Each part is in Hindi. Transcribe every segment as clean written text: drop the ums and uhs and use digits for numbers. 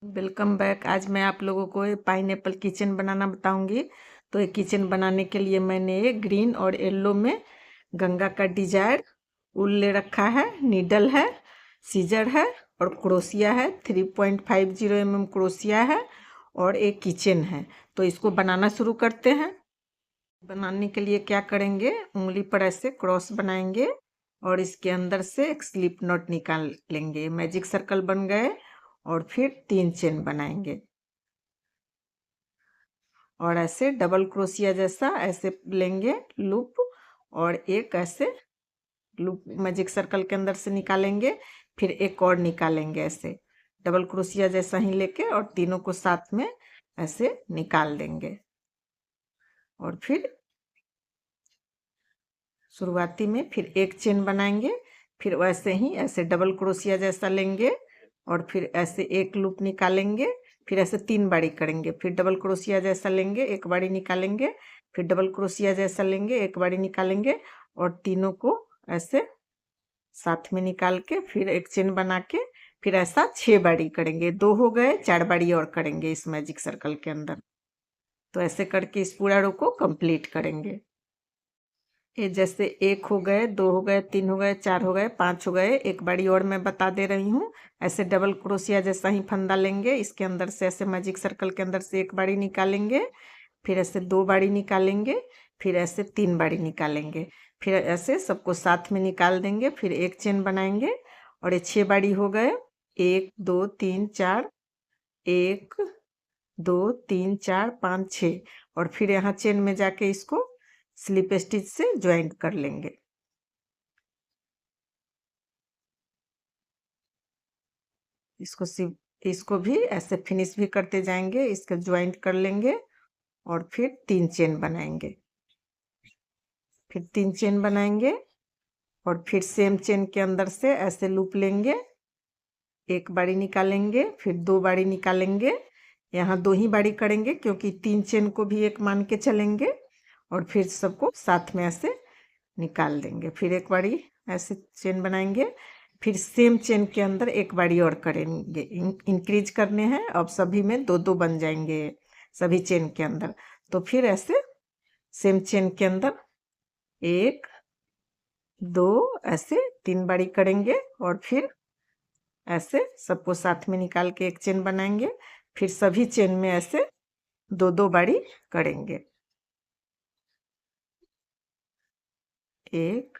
Welcome back. आज मैं आप लोगों को पाइनएप्पल किचन बनाना बताऊंगी। तो ये किचन बनाने के लिए मैंने ये ग्रीन और येलो में गंगा का डिजायर ऊल ले रखा है, नीडल है, सीजर है और क्रोशिया है। 3.50 क्रोशिया है और एक किचन है। तो इसको बनाना शुरू करते हैं। बनाने के लिए क्या करेंगे, उंगली पर ऐसे क्रॉस बनाएंगे और इसके अंदर से एक स्लिप नॉट निकाल लेंगे। मैजिक सर्कल बन गए और फिर 3 चेन बनाएंगे और ऐसे डबल क्रोशिया जैसा ऐसे लेंगे लूप और एक ऐसे लूप मैजिक सर्कल के अंदर से निकालेंगे, फिर एक और निकालेंगे ऐसे डबल क्रोशिया जैसा ही लेके और तीनों को साथ में ऐसे निकाल देंगे। और फिर शुरुआती में फिर एक चेन बनाएंगे, फिर वैसे ही ऐसे डबल क्रोशिया जैसा लेंगे और फिर ऐसे एक लूप निकालेंगे, फिर ऐसे 3 बारी करेंगे, फिर डबल क्रोशिया जैसा लेंगे, एक बारी निकालेंगे, फिर डबल क्रोशिया जैसा लेंगे, एक बारी निकालेंगे और तीनों को ऐसे साथ में निकाल के फिर एक चेन बना के फिर ऐसा 6 बारी करेंगे। 2 हो गए, 4 बारी और करेंगे इस मैजिक सर्कल के अंदर। तो ऐसे करके इस पूरा रो को कंप्लीट करेंगे। ये जैसे 1 हो गए, 2 हो गए, 3 हो गए, 4 हो गए, 5 हो गए। एक बारी और मैं बता दे रही हूँ। ऐसे डबल क्रोशिया जैसा ही फंदा लेंगे, इसके अंदर से ऐसे मैजिक सर्कल के अंदर से एक बारी निकालेंगे, फिर ऐसे 2 बारी निकालेंगे, फिर ऐसे 3 बारी निकालेंगे, फिर ऐसे सबको साथ में निकाल देंगे, फिर एक चेन बनाएंगे और ये 6 बारी हो गए। 1 2 3 4, 1 2 3 4 5 6 और फिर यहाँ चेन में जाके इसको स्लिप स्टिच से ज्वाइंट कर लेंगे। इसको भी ऐसे फिनिश भी करते जाएंगे, इसका ज्वाइंट कर लेंगे और फिर 3 चेन बनाएंगे, फिर 3 चेन बनाएंगे और फिर सेम चेन के अंदर से ऐसे लूप लेंगे, एक बारी निकालेंगे, फिर 2 बारी निकालेंगे। यहाँ 2 ही बारी करेंगे क्योंकि 3 चेन को भी एक मान के चलेंगे और फिर सबको साथ में ऐसे निकाल देंगे। फिर एक बारी ऐसे चेन बनाएंगे, फिर सेम चेन के अंदर एक बारी और करेंगे। इंक्रीज करने हैं, अब सभी में 2-2 बन जाएंगे सभी चेन के अंदर। तो फिर ऐसे सेम चेन के अंदर 1 2 ऐसे 3 बारी करेंगे और फिर ऐसे सबको साथ में निकाल के एक चेन बनाएंगे, फिर सभी चेन में ऐसे 2-2 बारी करेंगे। 1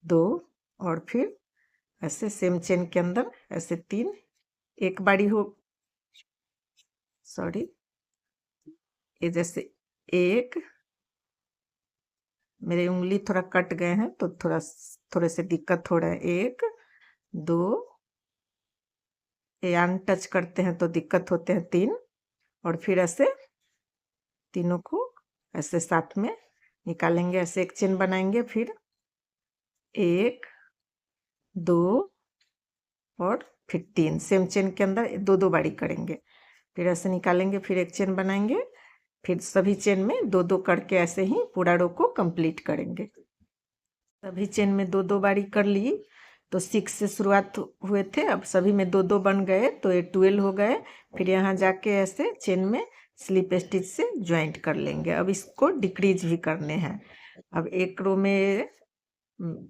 2 और फिर ऐसे सेम चेन के अंदर ऐसे 3 एक बारी हो, सॉरी, ये जैसे 1, मेरे उंगली थोड़ा कट गए हैं तो थोड़े से दिक्कत हो रहा है। 1 2, ये अन टच करते हैं तो दिक्कत होते हैं। 3 और फिर ऐसे तीनों को ऐसे साथ में निकालेंगे, ऐसे एक चेन बनाएंगे, फिर 1 2 और फिर 3 सेम चेन के अंदर 2-2 बारी करेंगे, फिर ऐसे निकालेंगे, फिर एक चेन बनाएंगे, फिर सभी चेन में 2-2 करके ऐसे ही पूरा रो को कंप्लीट करेंगे। सभी चेन में 2-2 बारी कर ली तो 6 से शुरुआत हुए थे, अब सभी में 2-2 बन गए तो ये 12 हो गए। फिर यहाँ जाके ऐसे चेन में स्लिप स्टिच से ज्वाइंट कर लेंगे। अब इसको डिक्रीज भी करने हैं। अब एक रो में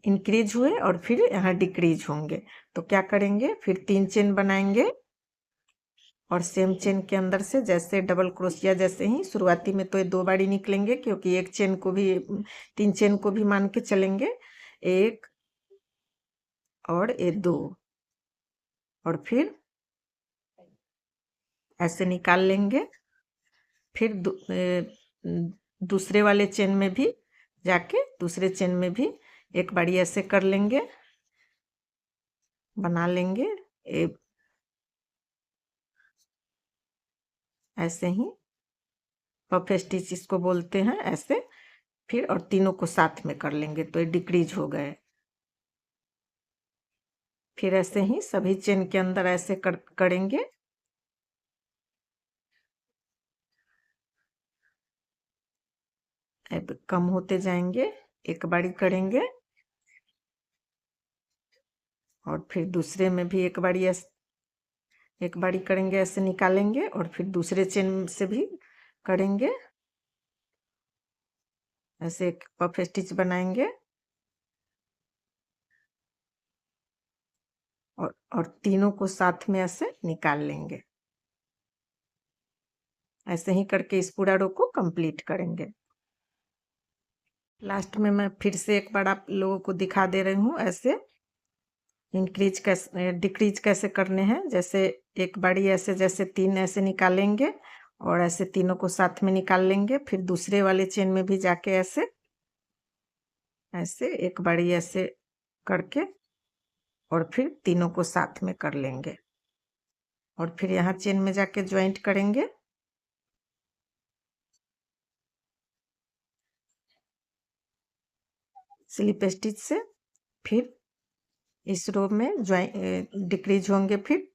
इंक्रीज हुए और फिर यहाँ डिक्रीज होंगे, तो क्या करेंगे, फिर 3 चेन बनाएंगे और सेम चेन के अंदर से जैसे डबल क्रोशिया जैसे ही शुरुआती में तो ये 2 बारी निकलेंगे क्योंकि एक चेन को भी 3 चेन को भी मान के चलेंगे। 1 और ये 2 और फिर ऐसे निकाल लेंगे, फिर दूसरे वाले चेन में भी जाके दूसरे चेन में भी एक बारी ऐसे कर लेंगे, बना लेंगे ऐसे ही पफ स्टिच इसको बोलते हैं ऐसे। फिर और तीनों को साथ में कर लेंगे तो ये डिक्रीज हो गए। फिर ऐसे ही सभी चेन के अंदर ऐसे करेंगे। अब कम होते जाएंगे, एक बारी करेंगे और फिर दूसरे में भी एक बारी एक बारी करेंगे, ऐसे निकालेंगे और फिर दूसरे चेन से भी करेंगे, ऐसे एक पफ स्टिच बनाएंगे और तीनों को साथ में ऐसे निकाल लेंगे। ऐसे ही करके इस पूरा रो को कंप्लीट करेंगे। लास्ट में मैं फिर से एक बार आप लोगों को दिखा दे रही हूँ ऐसे इंक्रीज कैसे डिक्रीज कैसे करने हैं। जैसे एक बारी ऐसे, जैसे 3 ऐसे निकालेंगे और ऐसे तीनों को साथ में निकाल लेंगे, फिर दूसरे वाले चेन में भी जाके ऐसे ऐसे एक बारी ऐसे करके और फिर तीनों को साथ में कर लेंगे और फिर यहाँ चेन में जाके ज्वाइंट करेंगे। स्लिप स्टिच से फिर इस रो में डिक्रीज होंगे, फिर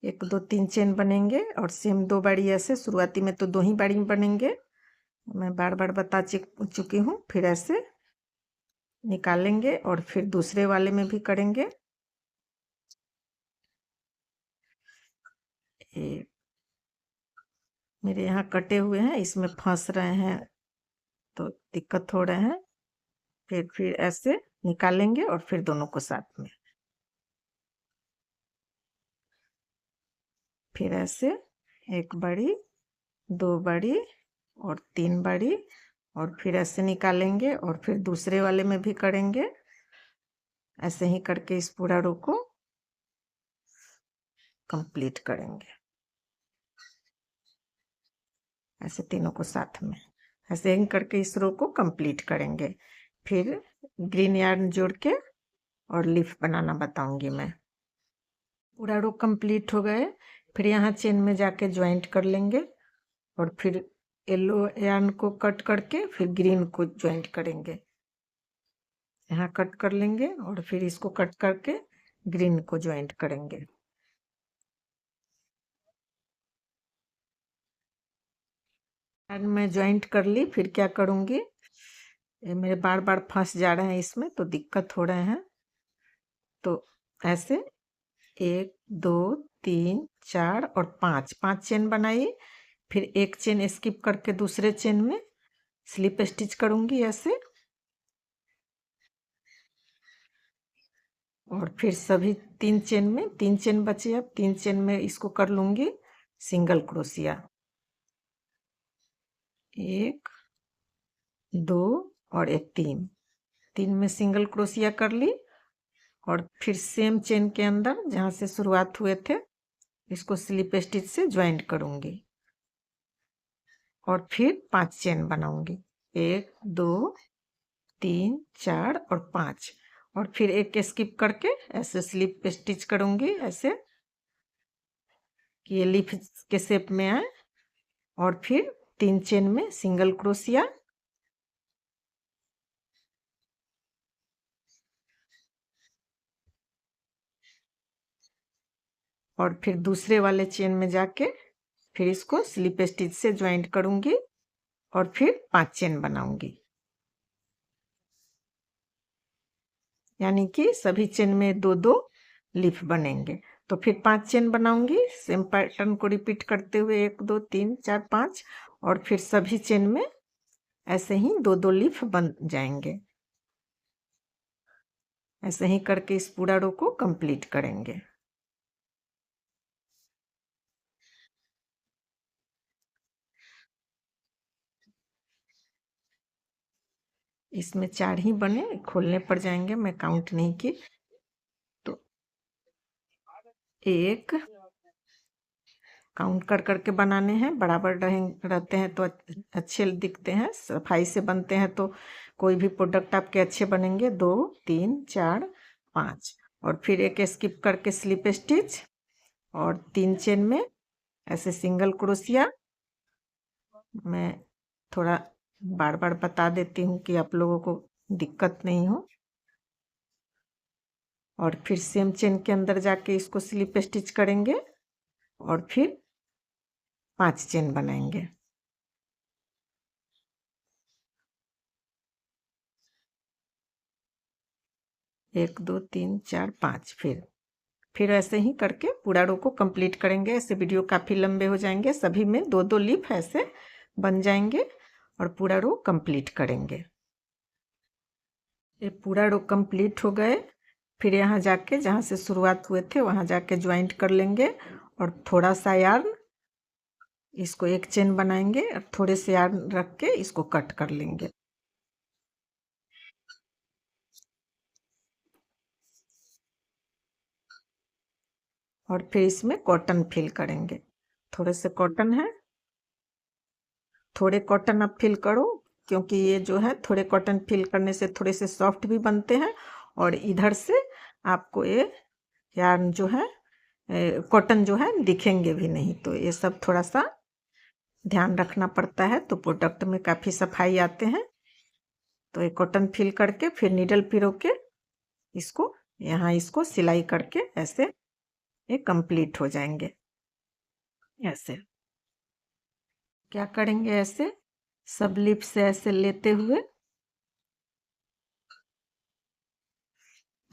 1 2 3 चेन बनेंगे और सेम 2 बारी ऐसे, शुरुआती में तो 2 ही बारी बनेंगे, मैं बार बार बता चुकी हूँ। फिर ऐसे निकालेंगे और फिर दूसरे वाले में भी करेंगे। ये मेरे यहाँ कटे हुए हैं, इसमें फंस रहे हैं तो दिक्कत हो रहे हैं। फिर ऐसे निकालेंगे और फिर दोनों को साथ में, फिर ऐसे 1 बारी 2 बारी और 3 बारी और फिर ऐसे निकालेंगे और फिर दूसरे वाले में भी करेंगे। ऐसे ही करके इस पूरा रो को कंप्लीट करेंगे, ऐसे तीनों को साथ में, ऐसे ही करके इस रो को कंप्लीट करेंगे। फिर ग्रीन यार्न जोड़ के और लीफ बनाना बताऊंगी मैं। पूरा रो कंप्लीट हो गए, फिर यहाँ चेन में जाके ज्वाइंट कर लेंगे और फिर येलो यार्न को कट करके फिर ग्रीन को ज्वाइंट करेंगे। यहाँ कट कर लेंगे और फिर इसको कट करके ग्रीन को ज्वाइंट करेंगे। मैं ज्वाइंट कर ली, फिर क्या करूँगी, ये मेरे बार बार फंस जा रहे हैं इसमें तो दिक्कत हो रहे हैं। तो ऐसे 1 2 3 4 और 5 चेन बनाई, फिर एक चेन स्किप करके दूसरे चेन में स्लिप स्टिच करूंगी ऐसे, और फिर सभी 3 चेन में 3 चेन बचे, अब 3 चेन में इसको कर लूंगी सिंगल क्रोशिया, 1 2 और एक 3 में सिंगल क्रोशिया कर ली और फिर सेम चेन के अंदर जहाँ से शुरुआत हुए थे इसको स्लिप स्टिच से ज्वाइंट करूंगी और फिर 5 चेन बनाऊंगी, 1 2 3 4 और 5, और फिर एक स्किप करके ऐसे स्लिप स्टिच करूंगी ऐसे कि ये लीफ के शेप में आए, और फिर 3 चेन में सिंगल क्रोशिया और फिर दूसरे वाले चेन में जाके फिर इसको स्लिप स्टिच से ज्वाइंट करूंगी और फिर 5 चेन बनाऊंगी, यानी कि सभी चेन में 2 2 लीफ बनेंगे। तो फिर 5 चेन बनाऊंगी, सेम पैटर्न को रिपीट करते हुए 1 2 3 4 5, और फिर सभी चेन में ऐसे ही 2 2 लीफ बन जाएंगे। ऐसे ही करके इस पूरा रो को कंप्लीट करेंगे। इसमें 4 ही बने, खोलने पड़ जाएंगे, मैं काउंट नहीं की। तो 1 काउंट कर करके बनाने हैं, बराबर रहते हैं तो अच्छे दिखते हैं, सफाई से बनते हैं तो कोई भी प्रोडक्ट आपके अच्छे बनेंगे। 2 3 4 5 और फिर एक स्किप करके स्लिप स्टिच और 3 चेन में ऐसे सिंगल क्रोशिया। मैं थोड़ा बार बार बता देती हूँ कि आप लोगों को दिक्कत नहीं हो, और फिर सेम चेन के अंदर जाके इसको स्लिप स्टिच करेंगे और फिर 5 चेन बनाएंगे। 1 2 3 4 5, फिर फिर ऐसे ही करके पूरा रो को कंप्लीट करेंगे। ऐसे वीडियो काफ़ी लंबे हो जाएंगे, सभी में 2-2 लीफ ऐसे बन जाएंगे और पूरा रो कंप्लीट करेंगे। ये पूरा रो कंप्लीट हो गए। फिर यहाँ जाके जहाँ से शुरुआत हुए थे वहाँ जाके ज्वाइंट कर लेंगे और थोड़ा सा यार्न, इसको एक चेन बनाएंगे और थोड़े से यार्न रख के इसको कट कर लेंगे। और फिर इसमें कॉटन फिल करेंगे। थोड़े से कॉटन है, थोड़े कॉटन आप फिल करो, क्योंकि ये जो है थोड़े कॉटन फिल करने से थोड़े से सॉफ्ट भी बनते हैं और इधर से आपको ये यार्न जो है कॉटन जो है दिखेंगे भी नहीं। तो ये सब थोड़ा सा ध्यान रखना पड़ता है, तो प्रोडक्ट में काफ़ी सफाई आते हैं। तो ये कॉटन फिल करके फिर नीडल पिरो के इसको यहाँ इसको सिलाई करके ऐसे ये कंप्लीट हो जाएंगे। ऐसे क्या करेंगे, ऐसे सब लिप से ऐसे लेते हुए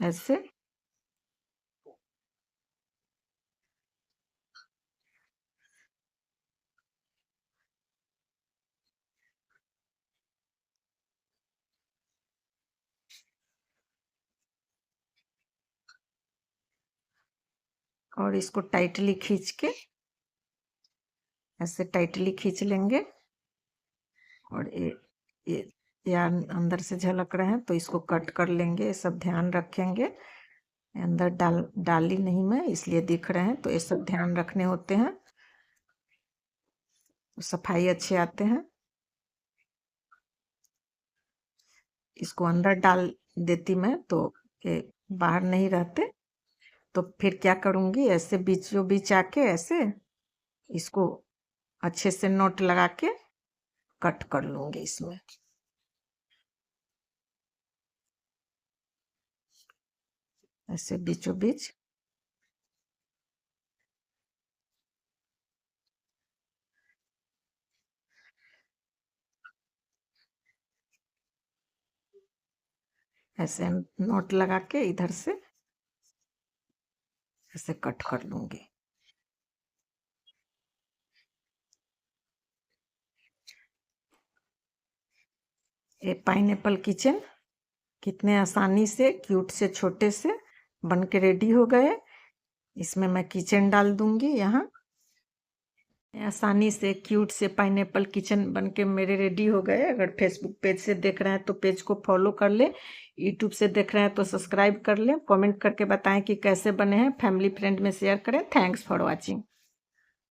ऐसे और इसको टाइटली खींच के ऐसे टाइटली खींच लेंगे। और ये यार अंदर से झलक रहे हैं तो इसको कट कर लेंगे। ये सब ध्यान रखेंगे, अंदर डाली नहीं मैं इसलिए दिख रहे हैं, तो ये सब ध्यान रखने होते हैं, सफाई अच्छे आते हैं। इसको अंदर डाल देती मैं तो ये बाहर नहीं रहते। तो फिर क्या करूँगी, ऐसे बीचों बीच आके ऐसे इसको अच्छे से नोट लगा के कट कर लूँगी इसमें। ऐसे बीचों बीच ऐसे नोट लगा के इधर से ऐसे कट कर लूँगी। ये पाइनएप्पल किचन कितने आसानी से क्यूट से छोटे से बन के रेडी हो गए। इसमें मैं किचन डाल दूंगी। यहाँ आसानी से क्यूट से पाइनएप्पल किचन बन के मेरे रेडी हो गए। अगर फेसबुक पेज से देख रहे हैं तो पेज को फॉलो कर ले, यूट्यूब से देख रहे हैं तो सब्सक्राइब कर ले, कमेंट करके बताएं कि कैसे बने हैं, फैमिली फ्रेंड में शेयर करें। Thanks for watching.